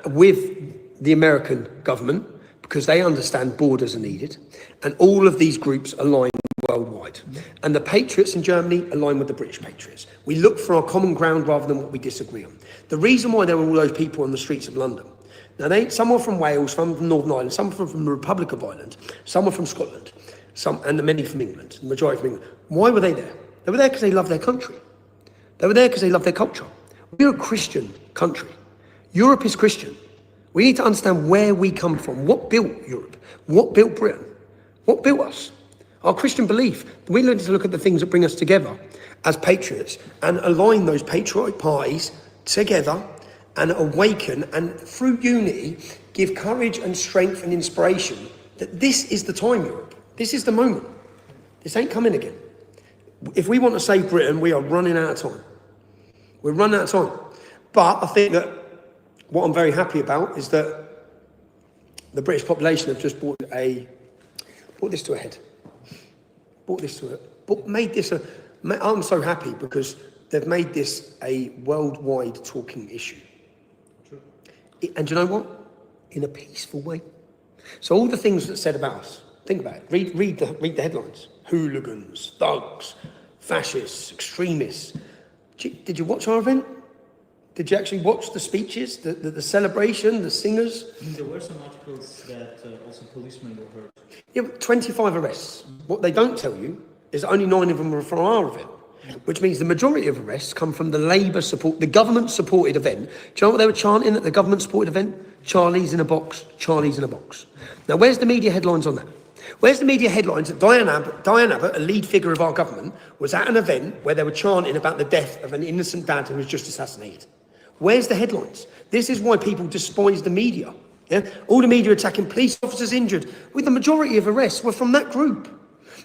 with the American government, because they understand borders are needed, and all of these groups align worldwide. And the patriots in Germany align with the British patriots. We look for our common ground rather than what we disagree on. The reason why there were all those people on the streets of London, now some were from Wales, some from Northern Ireland, some from the Republic of Ireland, some were from Scotland, and many from England, the majority from England. Why were they there? They were there because they love their country. They were there because they love their culture. We're a Christian country. Europe is Christian. We need to understand where we come from. What built Europe? What built Britain? What built us? Our Christian belief. We need to look at the things that bring us together as patriots and align those patriotic parties together and awaken, and through unity give courage and strength and inspiration that this is the time, Europe. This is the moment. This ain't coming again. If we want to save Britain, we are running out of time. We're running out of time. But I think that what I'm very happy about is that the British population have just brought this to a head. I'm so happy because they've made this a worldwide talking issue. True. And do you know what? In a peaceful way. So all the things that's said about us, think about it. Read the headlines. Hooligans, thugs, fascists, extremists. Did you watch our event? Did you actually watch the speeches, the celebration, the singers? There were some articles that also policemen were hurt. Yeah, but 25 arrests. What they don't tell you is that only 9 of them were from our event, which means the majority of arrests come from the government-supported event. Do you know what they were chanting at the government-supported event? Charlie's in a box, Charlie's in a box. Now, where's the media headlines on that? Where's the media headlines that Diane Abbott, a lead figure of our government, was at an event where they were chanting about the death of an innocent dad who was just assassinated? Where's the headlines? This is why people despise the media. Yeah? All the media attacking police officers injured, with the majority of arrests were from that group.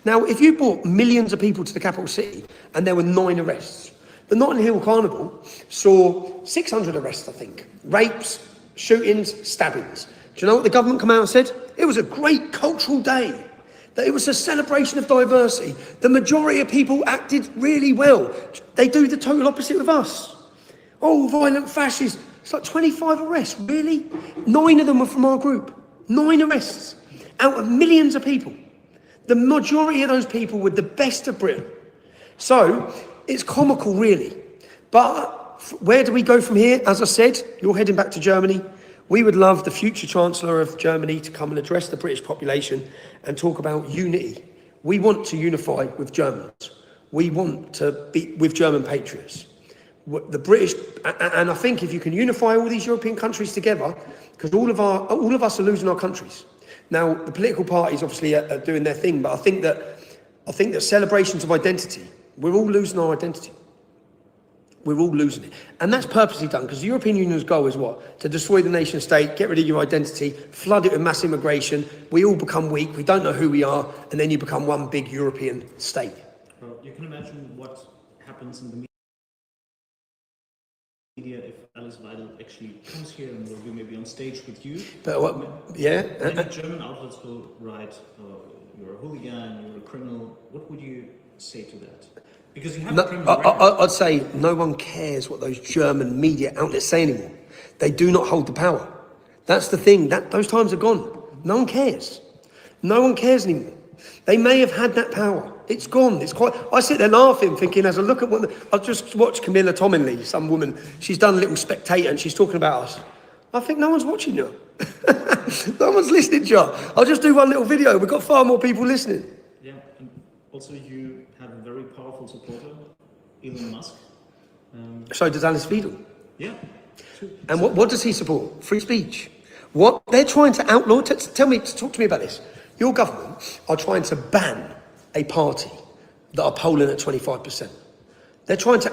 Now, if you brought millions of people to the capital city and there were 9 arrests, the Notting Hill Carnival saw 600 arrests, I think. Rapes, shootings, stabbings. Do you know what the government come out and said? It was a great cultural day. That it was a celebration of diversity. The majority of people acted really well. They do the total opposite with us. Oh, violent fascists. It's like 25 arrests, really? 9 of them were from our group. 9 arrests out of millions of people. The majority of those people were the best of Britain. So it's comical, really. But where do we go from here? As I said, you're heading back to Germany. We would love the future Chancellor of Germany to come and address the British population and talk about unity. We want to unify with Germans. We want to be with German patriots. The British, and I think if you can unify all these European countries together, because all of us are losing our countries. Now, the political parties obviously are doing their thing, but I think that celebrations of identity, we're all losing our identity. We're all losing it. And that's purposely done, because the European Union's goal is what? To destroy the nation state, get rid of your identity, flood it with mass immigration, we all become weak, we don't know who we are, and then you become one big European state. Well, you can imagine what happens in the media if Alice Weidel actually comes here and will be maybe on stage with you. But what, yeah? Many German outlets will write, you're a hooligan, you're a criminal. What would you say to that? Because you have a criminal record. I'd say no one cares what those German media outlets say anymore. They do not hold the power. That's the thing. Those times are gone. No one cares. No one cares anymore. They may have had that power. It's gone. I sit there laughing, thinking as I look at I just watched Camilla Tominley, some woman. She's done a little Spectator and she's talking about us. I think no one's watching you. No one's listening to you. I'll just do one little video. We've got far more people listening. Yeah, and also you have a very powerful supporter, Elon Musk. So does Alice Weidel. Yeah. And what does he support? Free speech. What they're trying to outlaw. Talk to me about this. Your government are trying to ban a party that are polling at 25%. They're trying to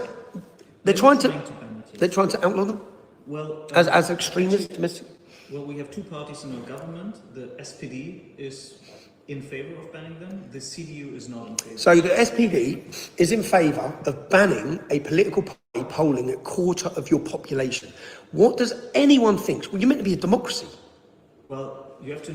outlaw them. Well, as extremists. Well, we have two parties in our government. The SPD is in favor of banning them. The CDU is not in favor. So the SPD is in favour of banning a political party polling a quarter of your population. What does anyone think? Well, you're meant to be a democracy. Well, you have to,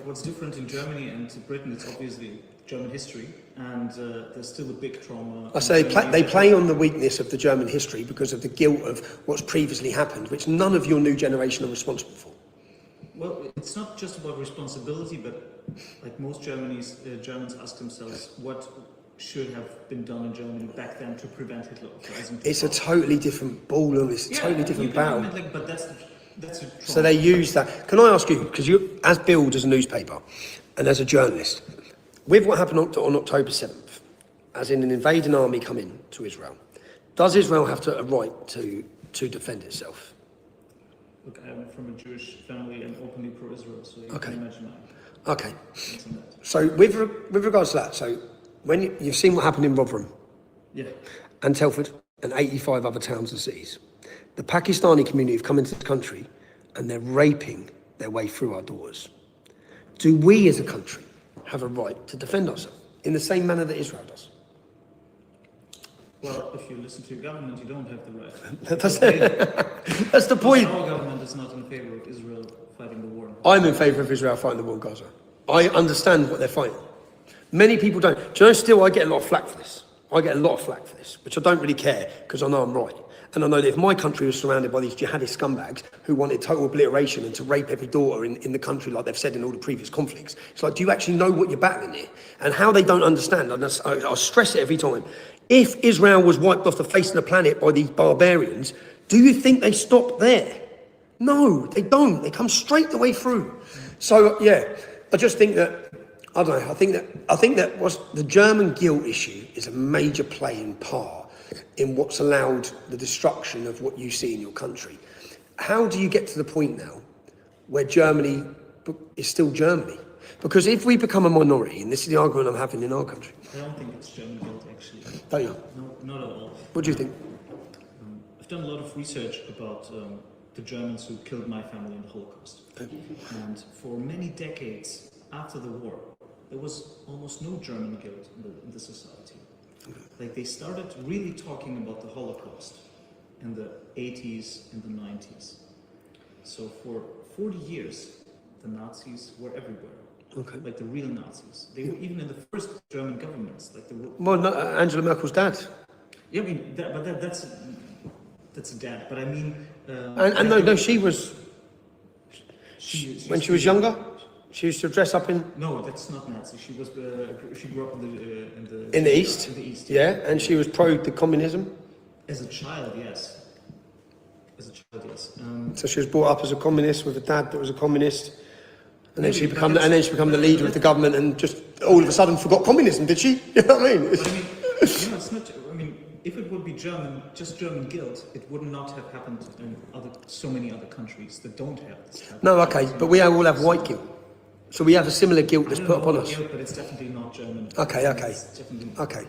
what's different in Germany and Britain, it's obviously German history, and there's still a big trauma. I say they play on the weakness of the German history because of the guilt of what's previously happened, which none of your new generation are responsible for. Well, it's not just about responsibility, but like most Germans ask themselves, what should have been done in Germany back then to prevent Hitler rising to power? It's a totally different ballroom. It's a totally different battle. But that's a trauma. So they use that. Can I ask you, because you, as Bild, as a newspaper, and as a journalist, with what happened on October 7th, as in an invading army come in to Israel, does Israel have a right to defend itself? Look, I'm from a Jewish family and openly pro-Israel, so you can imagine that. Okay. So with regards to that, so when you've seen what happened in Rotherham, and Telford, and 85 other towns and cities, the Pakistani community have come into the country and they're raping their way through our doors. Do we as a country have a right to defend ourselves in the same manner that Israel does? Well, if you listen to your government, you don't have the right. That's the point. Our government is not in favor of Israel fighting the war. I'm in favour of Israel fighting the war in Gaza. I understand what they're fighting. Many people don't. Do you know, still I get a lot of flack for this. I get a lot of flack for this, which I don't really care because I know I'm right. And I know that if my country was surrounded by these jihadist scumbags who wanted total obliteration and to rape every daughter in the country like they've said in all the previous conflicts, it's like, do you actually know what you're battling here? And how they don't understand, I stress it every time. If Israel was wiped off the face of the planet by these barbarians, do you think they stop there? No, they don't. They come straight the way through. So, yeah, I just think that, I don't know, I think that what's the German guilt issue is a major playing part in what's allowed the destruction of what you see in your country. How do you get to the point now where Germany is still Germany? Because if we become a minority, and this is the argument I'm having in our country. I don't think it's German guilt, actually. Don't you? No, not at all. What do you think? I've done a lot of research about the Germans who killed my family in the Holocaust. And for many decades after the war, there was almost no German guilt in the society. Like, they started really talking about the Holocaust in the 80s and the 90s. So for 40 years, the Nazis were everywhere. Okay. Like the real Nazis. They were even in the first German governments. Like Well, no, Angela Merkel's dad. Yeah, I mean, that's a dad. But I mean, And no, she was, when she was younger, she used to dress up in... No, that's not Nazi. She was. She grew up In the East? In the East. Yeah, and she was pro the communism. As a child, yes. As a child, yes. So she was brought up as a communist with a dad that was a communist. And then she Maybe, become but the leader of the government and just all of a sudden forgot communism, did she? You know what I mean? But I mean, it's not. I mean, if it would be German, just German guilt, it would not have happened in so many other countries that don't have this. Type No, of okay, guilt. but we all have white guilt. So we have a similar guilt that's I don't put know upon about us. guilt, but it's definitely not German. Okay. It's definitely, Okay.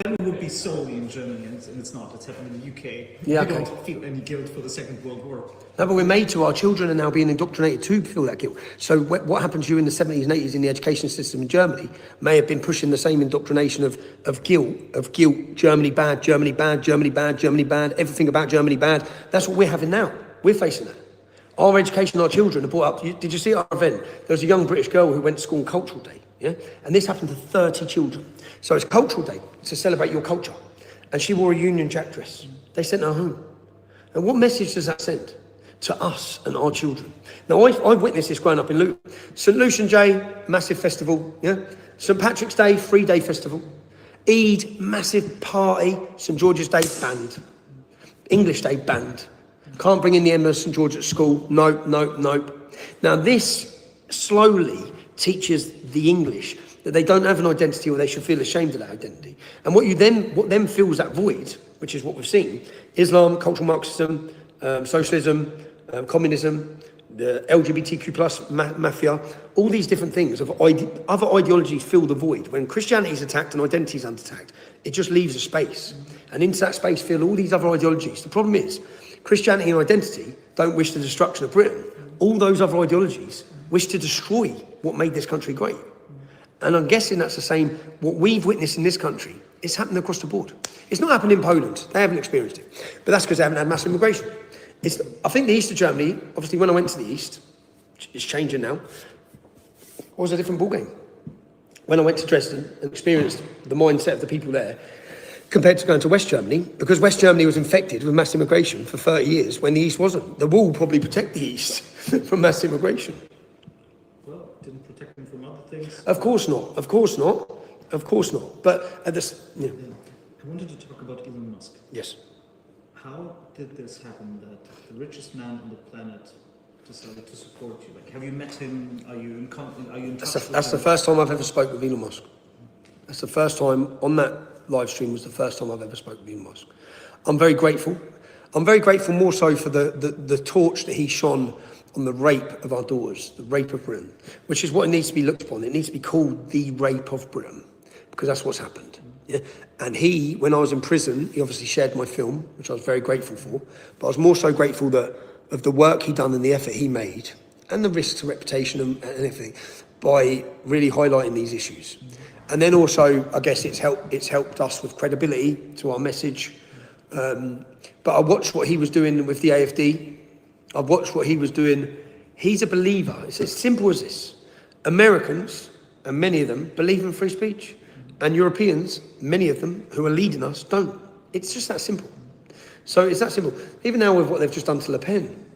then it would be solely in Germany, and it's not. It's happened in the UK. Yeah, We okay. don't feel any guilt for the Second World War. No, but we're made to. Our children are now being indoctrinated to feel that guilt. So what happened to you in the 70s and 80s in the education system in Germany may have been pushing the same indoctrination of guilt, Germany bad, Germany bad, Germany bad, Germany bad, everything about Germany bad. That's what we're having now. We're facing that. Our education, our children are brought up. Did you see at our event? There was a young British girl who went to school on Cultural Day, yeah? And this happened to 30 children. So it's Cultural Day to celebrate your culture. And she wore a Union Jack dress. They sent her home. And what message does that send to us and our children? Now, I've witnessed this growing up in Luton. St. Lucian Day, massive festival, yeah? St. Patrick's Day, 3-day festival. Eid, massive party. St. George's Day, banned. English Day, banned. Can't bring in the emma of St. George at school. Nope. Now, this slowly teaches the English that they don't have an identity or they should feel ashamed of that identity. And what then fills that void, which is what we've seen, Islam, cultural Marxism, socialism, communism, the LGBTQ plus mafia, all these different things of other ideologies fill the void. When Christianity is attacked and identity is under attack, it just leaves a space. And into that space fill all these other ideologies. The problem is, Christianity and identity don't wish the destruction of Britain. All those other ideologies wish to destroy what made this country great. And I'm guessing that's the same, what we've witnessed in this country, it's happening across the board. It's not happened in Poland, they haven't experienced it. But that's because they haven't had mass immigration. I think the east of Germany, obviously when I went to the east, it's changing now, was a different ballgame. When I went to Dresden and experienced the mindset of the people there, compared to going to West Germany, because West Germany was infected with mass immigration for 30 years when the East wasn't. The wall probably protect the East from mass immigration. Well, it didn't protect them from other things. Of course not. But at this, yeah. I wanted to talk about Elon Musk. Yes. How did this happen that the richest man on the planet decided to support you? Like, have you met him? Are you in touch with That's the him? first time I've ever spoke with Elon Musk. That's the first time on that live stream was the first time I've ever spoken with Elon Musk. I'm very grateful. I'm very grateful more so for the torch that he shone on the rape of our daughters, the rape of Britain, which is what it needs to be looked upon. It needs to be called the rape of Britain, because that's what's happened. Yeah? And he, when I was in prison, he obviously shared my film, which I was very grateful for, but I was more so grateful of the work he done and the effort he made, and the risk to reputation and everything, by really highlighting these issues. And then also, I guess it's helped us with credibility to our message. But I watched what he was doing with the AFD. I watched what he was doing. He's a believer. It's as simple as this. Americans, and many of them, believe in free speech. And Europeans, many of them, who are leading us, don't. It's just that simple. So it's that simple. Even now with what they've just done to Le Pen,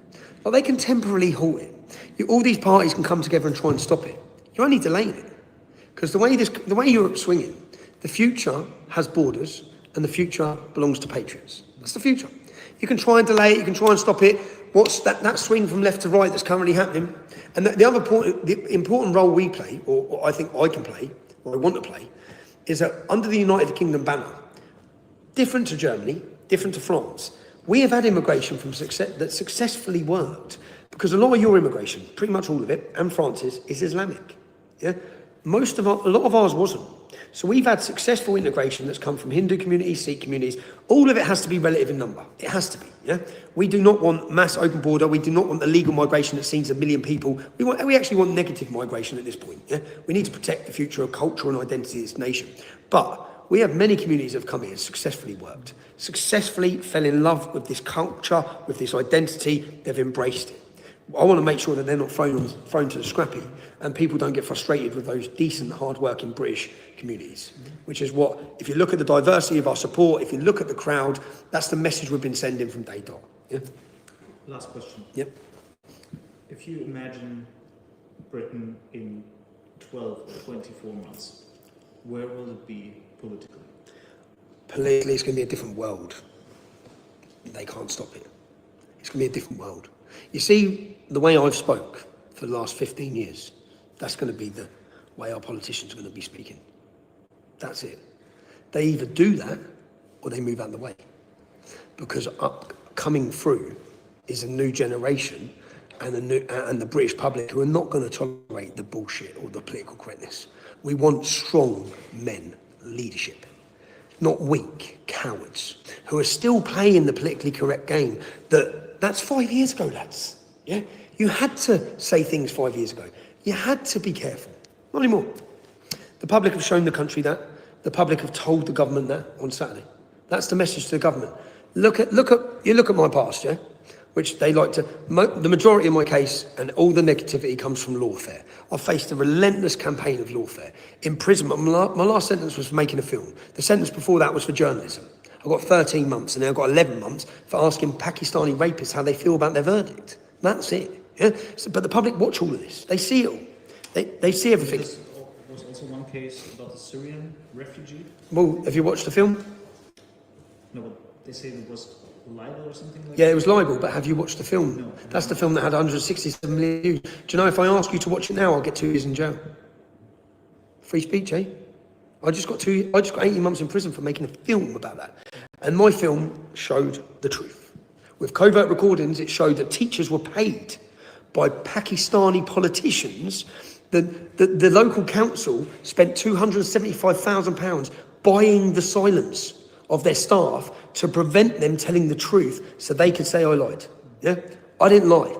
well, they can temporarily halt it. All these parties can come together and try and stop it. You're only delaying it. Because the way Europe's swinging, the future has borders and the future belongs to patriots. That's the future. You can try and delay it, you can try and stop it. What's that swing from left to right that's currently happening? And the important role we play, or I think I can play, or I want to play, is that under the United Kingdom banner, different to Germany, different to France, we have had immigration that successfully worked. Because a lot of your immigration, pretty much all of it, and France's, is Islamic. Yeah? A lot of ours wasn't. So we've had successful integration that's come from Hindu communities, Sikh communities. All of it has to be relative in number. It has to be. Yeah. We do not want mass open border. We do not want illegal migration that sees 1 million people. We actually want negative migration at this point. Yeah. We need to protect the future of culture and identity of this nation. But we have many communities that have come here, successfully worked, successfully fell in love with this culture, with this identity. They've embraced it. I want to make sure that they're not thrown to the scrappy, and people don't get frustrated with those decent, hard-working British communities, which is what, if you look at the diversity of our support, if you look at the crowd, that's the message we've been sending from day dot. Yeah? Last question. Yep. If you imagine Britain in 12 or 24 months, where will it be politically? Politically, it's going to be a different world. They can't stop it. It's going to be a different world. You see, the way I've spoke for the last 15 years, that's going to be the way our politicians are going to be speaking. That's it. They either do that or they move out of the way. Because coming through is a new generation and the British public who are not going to tolerate the bullshit or the political correctness. We want strong men, leadership, not weak cowards who are still playing the politically correct game. That's 5 years ago, lads. Yeah, you had to say things 5 years ago. You had to be careful. Not anymore. The public have shown the country that. The public have told the government that on Saturday. That's the message to the government. Look at my past, yeah, which they like to. The majority of my case and all the negativity comes from lawfare. I've faced a relentless campaign of lawfare, imprisonment. My last sentence was for making a film. The sentence before that was for journalism. I got 13 months, and then I got 11 months for asking Pakistani rapists how they feel about their verdict. That's it. Yeah, but the public watch all of this. They see it all. They see everything. There was also one case about a Syrian refugee. Well, have you watched the film? No, but they say it was libel or something like Yeah, that. it was libel, but have you watched the film? No. That's the film that had 167 million views. Do you know if I ask you to watch it now, I'll get 2 years in jail? Free speech, eh? I just got 18 months in prison for making a film about that. And my film showed the truth. With covert recordings, it showed that teachers were paid by Pakistani politicians. The local council spent £275,000 buying the silence of their staff to prevent them telling the truth so they could say I lied. Yeah? I didn't lie.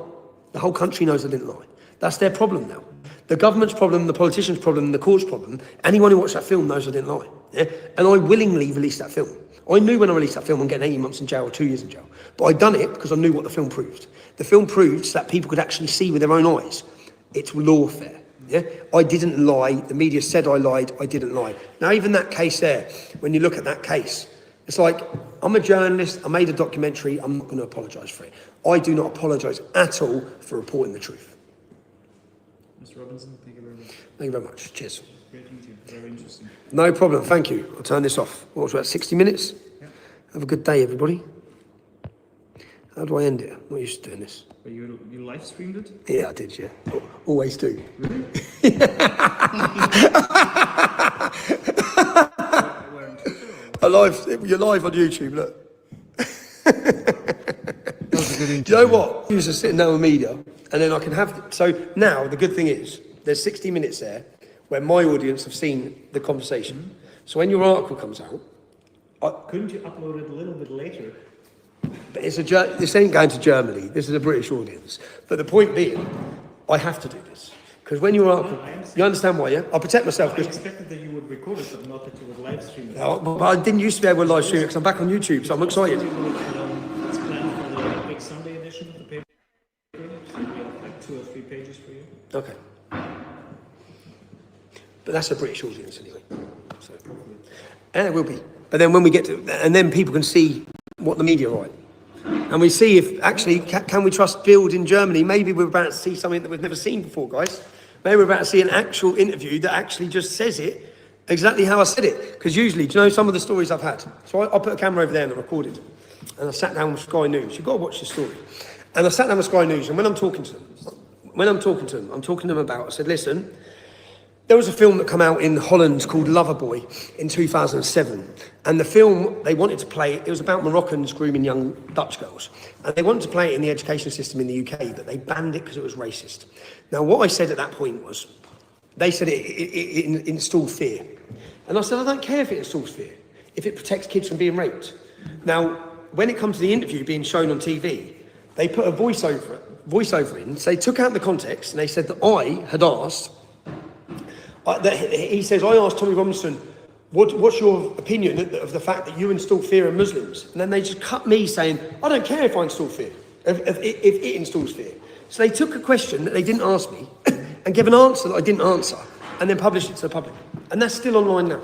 The whole country knows I didn't lie. That's their problem now. The government's problem, the politician's problem, the court's problem. Anyone who watched that film knows I didn't lie. Yeah? And I willingly released that film. I knew when I released that film I'm getting 18 months in jail or 2 years in jail. But I'd done it because I knew what the film proved. The film proved so that people could actually see with their own eyes. It's lawfare. Yeah? I didn't lie. The media said I lied. I didn't lie. Now, even that case there, when you look at that case, it's like, I'm a journalist. I made a documentary. I'm not going to apologise for it. I do not apologise at all for reporting the truth. Mr. Robinson, thank you very much. Thank you very much. Cheers. Great to meet you. Very interesting. No problem. Thank you. I'll turn this off. What was that, 60 minutes? Yeah. Have a good day, everybody. How do I end it? I'm not used to doing this. But you live streamed it? Yeah, I did, yeah. Always do. Really? Where on Twitter or? You're live on YouTube, look. That was a good interview. Do you know what? You just sitting down with media, and then I can have. So now the good thing is, there's 60 minutes there where my audience have seen the conversation. So when your article comes out, Couldn't you upload it a little bit later? but this ain't going to Germany. This is a British audience. But the point being, I have to do this because when your article, I understand. you understand why? Yeah, I'll protect myself I because. expected that you would record it, but not that you would live stream it. But I didn't used to be able to live stream it because I'm back on YouTube, so I'm excited. It's planned for the big Sunday edition of the paper. So we have like 2 or 3 pages for you. Okay. But that's a British audience anyway. So. And it will be. But then when we get to, and then people can see what the media write. And we see if actually, can we trust Bild in Germany? Maybe we're about to see something that we've never seen before, guys. Maybe we're about to see an actual interview that actually just says it exactly how I said it. Because usually, do you know some of the stories I've had? So I put a camera over there and I recorded. And I sat down with Sky News. You've got to watch this story. And I sat down with Sky News, and when I'm talking to them, I'm talking to them about, I said, listen, there was a film that came out in Holland called Loverboy in 2007. And the film, they wanted to play, it was about Moroccans grooming young Dutch girls. And they wanted to play it in the education system in the UK, but they banned it because it was racist. Now, what I said at that point was, they said it installed fear. And I said, I don't care if it installs fear, if it protects kids from being raped. Now, when it comes to the interview being shown on TV, they put a voiceover in, so they took out the context, and they said that I had asked, he says, I asked Tommy Robinson, what's your opinion of the fact that you install fear in Muslims? And then they just cut me saying, I don't care if I install fear, if it installs fear. So they took a question that they didn't ask me and gave an answer that I didn't answer and then published it to the public. And that's still online now.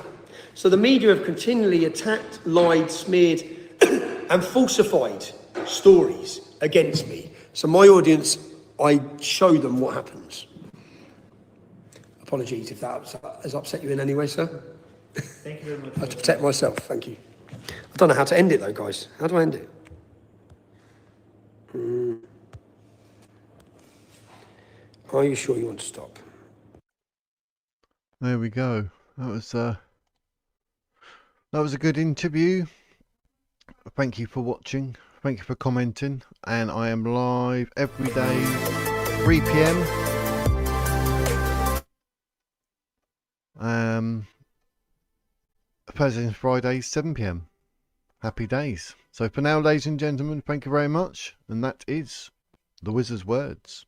So the media have continually attacked, lied, smeared and falsified stories against me So my audience, I show them what happens. Apologies if that has upset you in any way, sir. Thank you very much. I have to protect myself, thank you. I don't know how to end it though, guys. How do I end it? Are you sure you want to stop? There we go. That was a good interview. Thank you for watching. Thank you for commenting. And I am live every day, 3 p.m. Thursdays and Fridays, 7 p.m. Happy days. So for now, ladies and gentlemen, thank you very much. And that is the Wizard's words.